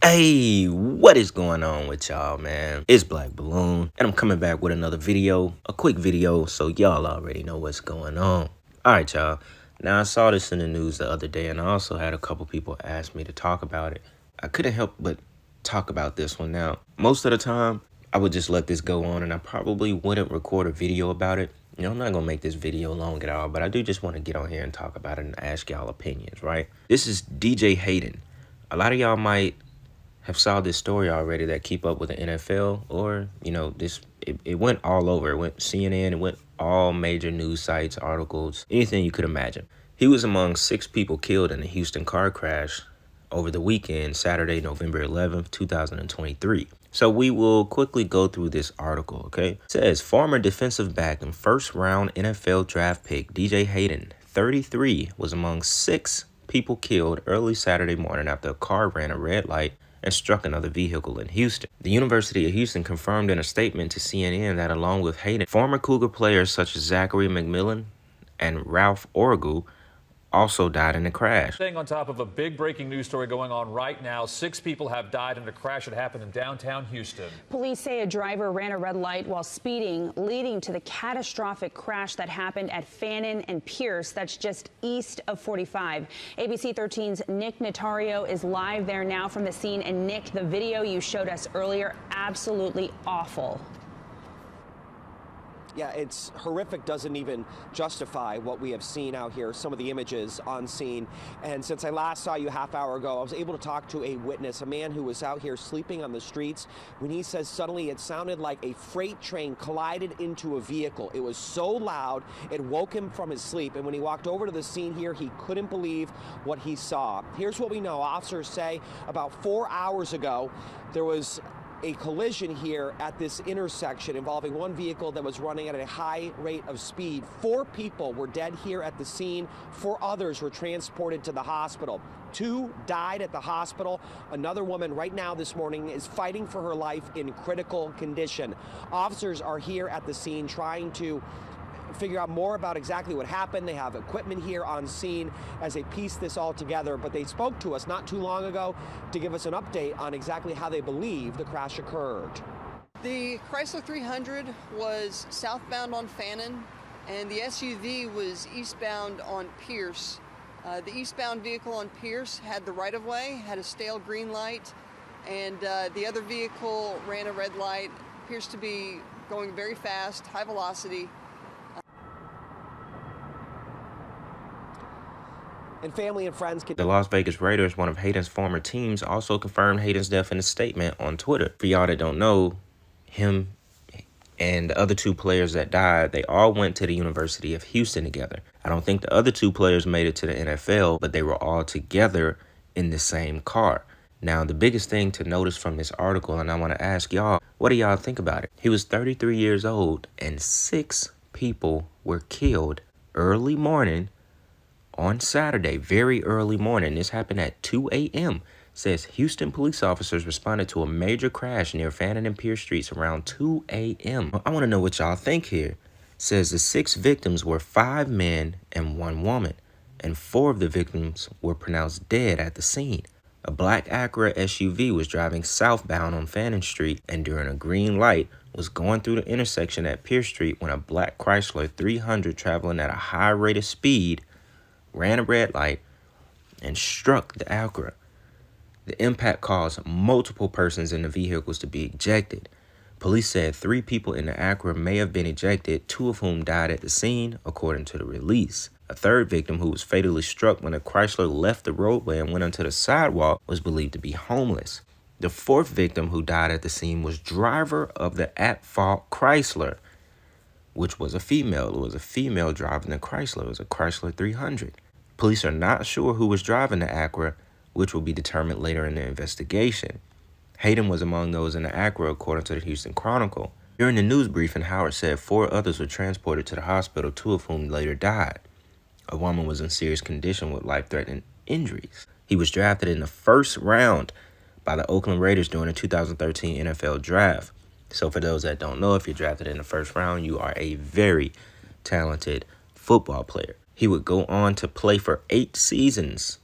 Hey, what is going on with y'all, man? It's Black Balloon, and I'm coming back with another video, a quick video, so y'all already know what's going on. All right, y'all. Now, I saw this in the news the other day, and I also had a couple people ask me to talk about it. I couldn't help but talk about this one. Now, most of the time, I would just let this go on, and I probably wouldn't record a video about it. You know, I'm not going to make this video long at all, but I do just want to get on here and talk about it and ask y'all opinions, right? This is DJ Hayden. A lot of y'all might have saw this story already that keep up with the NFL, or, you know, it went all over. It went CNN, it went all major news sites, articles, anything you could imagine. He was among 6 people killed in a Houston car crash over the weekend, Saturday, November 11th, 2023. So we will quickly go through this article, okay? It says, former defensive back and first-round NFL draft pick DJ Hayden, 33, was among 6 people killed early Saturday morning after a car ran a red light and struck another vehicle in Houston. The University of Houston confirmed in a statement to CNN that along with Hayden, former Cougar players such as Zachary McMillan and Ralph Orgu also died in the crash. Staying on top of a big breaking news story going on right now. 6 people have died in a crash that happened in downtown Houston. Police say a driver ran a red light while speeding, leading to the catastrophic crash that happened at Fannin and Pierce. That's just east of 45. ABC 13's Nick Notario is live there now from the scene. And Nick, the video you showed us earlier, absolutely awful. Yeah, it's horrific, doesn't even justify what we have seen out here, some of the images on scene. And since I last saw you a half hour ago, I was able to talk to a witness, a man who was out here sleeping on the streets, when he says suddenly it sounded like a freight train collided into a vehicle. It was so loud, it woke him from his sleep. And when he walked over to the scene here, he couldn't believe what he saw. Here's what we know. Officers say about 4 hours ago, there was a collision here at this intersection involving one vehicle that was running at a high rate of speed. 4 people were dead here at the scene. 4 others were transported to the hospital. 2 died at the hospital. Another woman right now this morning is fighting for her life in critical condition. Officers are here at the scene trying to figure out more about exactly what happened. They have equipment here on scene as they piece this all together, but they spoke to us not too long ago to give us an update on exactly how they believe the crash occurred. The Chrysler 300 was southbound on Fannin, and the SUV was eastbound on Pierce. The eastbound vehicle on Pierce had the right-of-way, had a stale green light, and the other vehicle ran a red light, appears to be going very fast, high velocity. And family and friends can... The Las Vegas Raiders, one of Hayden's former teams, also confirmed Hayden's death in a statement on Twitter. For y'all that don't know, him and the other 2 players that died, they all went to the University of Houston together. I don't think the other 2 players made it to the NFL, but they were all together in the same car. Now, the biggest thing to notice from this article, and I want to ask y'all, what do y'all think about it? He was 33 years old, and 6 people were killed early morning on Saturday, very early morning. This happened at 2 a.m. Says Houston police officers responded to a major crash near Fannin and Pierce Streets around 2 a.m. I want to know what y'all think here. Says the 6 victims were 5 men and 1 woman, and 4 of the victims were pronounced dead at the scene. A black Acura SUV was driving southbound on Fannin Street and during a green light was going through the intersection at Pierce Street when a black Chrysler 300 traveling at a high rate of speed ran a red light and struck the Acura. The impact caused multiple persons in the vehicles to be ejected. Police said 3 people in the Acura may have been ejected, 2 of whom died at the scene, according to the release. A 3rd victim, who was fatally struck when a Chrysler left the roadway and went onto the sidewalk, was believed to be homeless. The 4th victim who died at the scene was driver of the at-fault Chrysler, which was a female. It was a female driving the Chrysler. It was a Chrysler 300. Police are not sure who was driving the Acura, which will be determined later in the investigation. Hayden was among those in the Acura, according to the Houston Chronicle. During the news briefing, Howard said 4 others were transported to the hospital, 2 of whom later died. A woman was in serious condition with life-threatening injuries. He was drafted in the 1st round by the Oakland Raiders during the 2013 NFL Draft. So for those that don't know, if you're drafted in the 1st round, you are a very talented football player. He would go on to play for 8 seasons,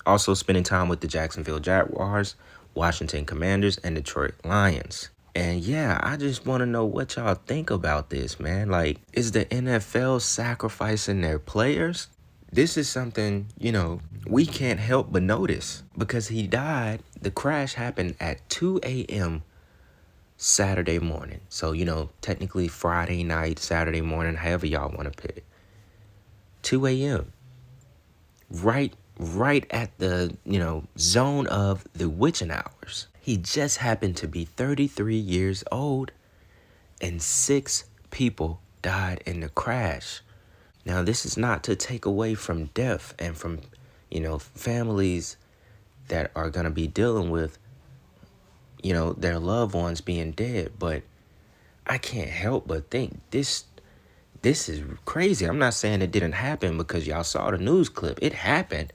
also spending time with the Jacksonville Jaguars, Washington Commanders, and Detroit Lions. And yeah, I just want to know what y'all think about this, man. Like, is the NFL sacrificing their players? This is something, we can't help but notice because he died. The crash happened at 2 a.m. Saturday morning. So, technically Friday night, Saturday morning, however y'all want to put it. 2 a.m. Right at the, zone of the witching hours. He just happened to be 33 years old and 6 people died in the crash. Now, this is not to take away from death and from, families that are going to be dealing with, their loved ones being dead. But I can't help but think this is crazy. I'm not saying it didn't happen because y'all saw the news clip. It happened.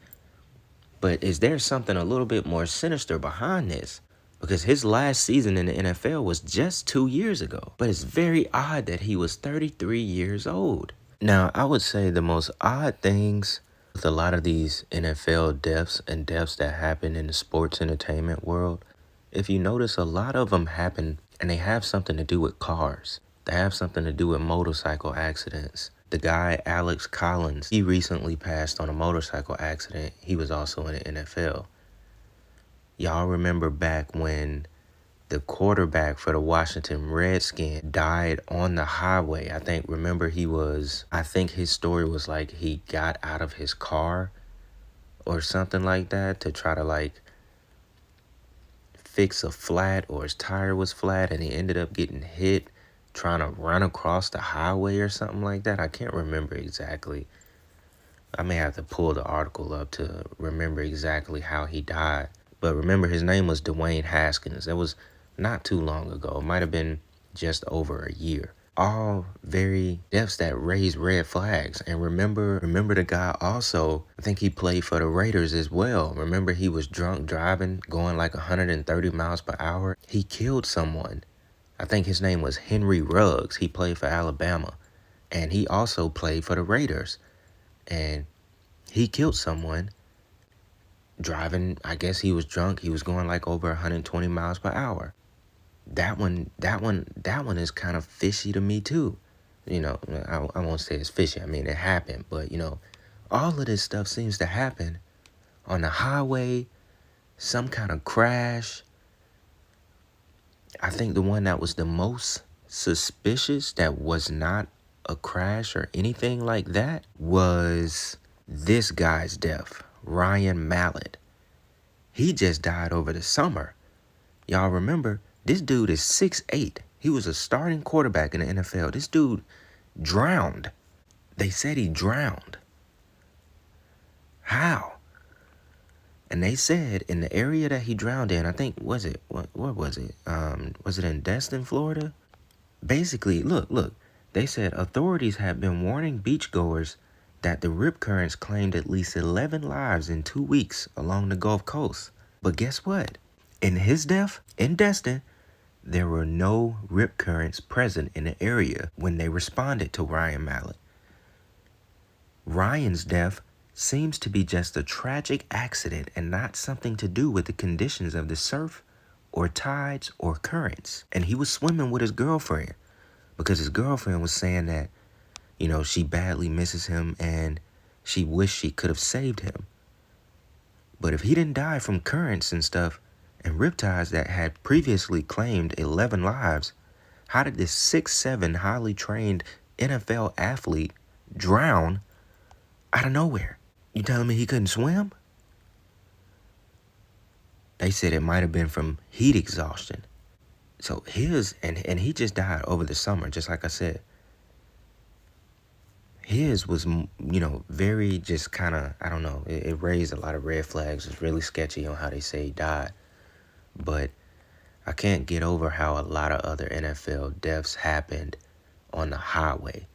But is there something a little bit more sinister behind this? Because his last season in the NFL was just 2 years ago. But it's very odd that he was 33 years old. Now, I would say the most odd things with a lot of these NFL deaths and deaths that happen in the sports entertainment world, if you notice, a lot of them happen and they have something to do with cars. They have something to do with motorcycle accidents. The guy, Alex Collins, he recently passed on a motorcycle accident. He was also in the NFL. Y'all remember back when the quarterback for the Washington Redskins died on the highway. I think his story was like he got out of his car or something like that to try to fix a flat, or his tire was flat and he ended up getting hit trying to run across the highway or something like that. I can't remember exactly. I may have to pull the article up to remember exactly how he died. But remember, his name was Dwayne Haskins. That was not too long ago. It might have been just over a year. All very deaths that raised red flags. And remember the guy also, I think he played for the Raiders as well. Remember, he was drunk driving, going 130 miles per hour. He killed someone. I think his name was Henry Ruggs. He played for Alabama. And he also played for the Raiders. And he killed someone driving. I guess he was drunk. He was going over 120 miles per hour. That one is kind of fishy to me too. I won't say it's fishy. I mean, it happened. But, all of this stuff seems to happen on the highway, some kind of crash. I think the one that was the most suspicious that was not a crash or anything like that was this guy's death, Ryan Mallet. He just died over the summer. Y'all remember, this dude is 6'8". He was a starting quarterback in the NFL. This dude drowned. They said he drowned. How? And they said in the area that he drowned in, I think, what was it? Was it in Destin, Florida? Basically, look. They said authorities have been warning beachgoers that the rip currents claimed at least 11 lives in 2 weeks along the Gulf Coast. But guess what? In his death, in Destin, there were no rip currents present in the area when they responded to Ryan Mallet. Ryan's death seems to be just a tragic accident and not something to do with the conditions of the surf or tides or currents. And he was swimming with his girlfriend because his girlfriend was saying that, she badly misses him and she wished she could have saved him. But if he didn't die from currents and stuff and riptides that had previously claimed 11 lives, how did this 6'7" highly trained NFL athlete drown out of nowhere? You telling me he couldn't swim? They said it might have been from heat exhaustion. So and he just died over the summer, just like I said. His was, very just kind of, I don't know, it raised a lot of red flags. It's really sketchy on how they say he died. But I can't get over how a lot of other NFL deaths happened on the highway.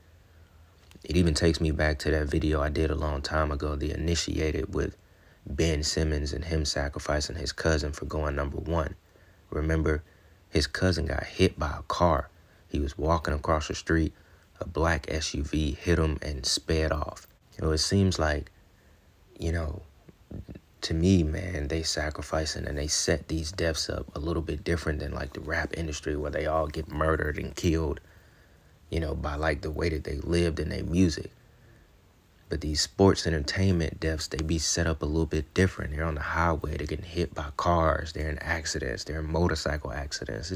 It even takes me back to that video I did a long time ago, The Initiated, with Ben Simmons and him sacrificing his cousin for going number 1. Remember, his cousin got hit by a car. He was walking across the street. A black SUV hit him and sped off. It seems like, to me, man, they sacrificing and they set these deaths up a little bit different than like the rap industry where they all get murdered and killed, you know, by like the way that they lived in their music. But these sports entertainment deaths, they be set up a little bit different. They're on the highway, they're getting hit by cars, they're in accidents, they're in motorcycle accidents.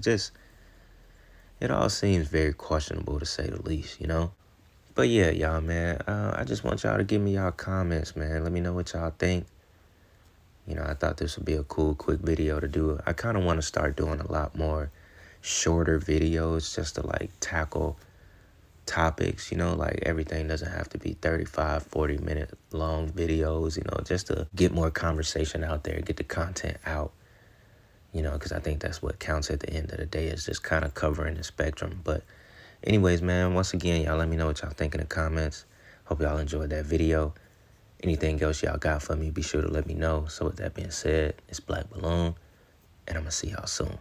It all seems very questionable to say the least, you know? But yeah, y'all, man, I just want y'all to give me y'all comments, man. Let me know what y'all think. You know, I thought this would be a cool, quick video to do. I kind of want to start doing a lot more shorter videos just to, like, tackle topics, you know, like everything doesn't have to be 35, 40-minute long videos, you know, just to get more conversation out there, get the content out, you know, because I think that's what counts at the end of the day is just kind of covering the spectrum. But anyways, man, once again, y'all let me know what y'all think in the comments. Hope y'all enjoyed that video. Anything else y'all got for me, be sure to let me know. So with that being said, it's Black Balloon, and I'm going to see y'all soon.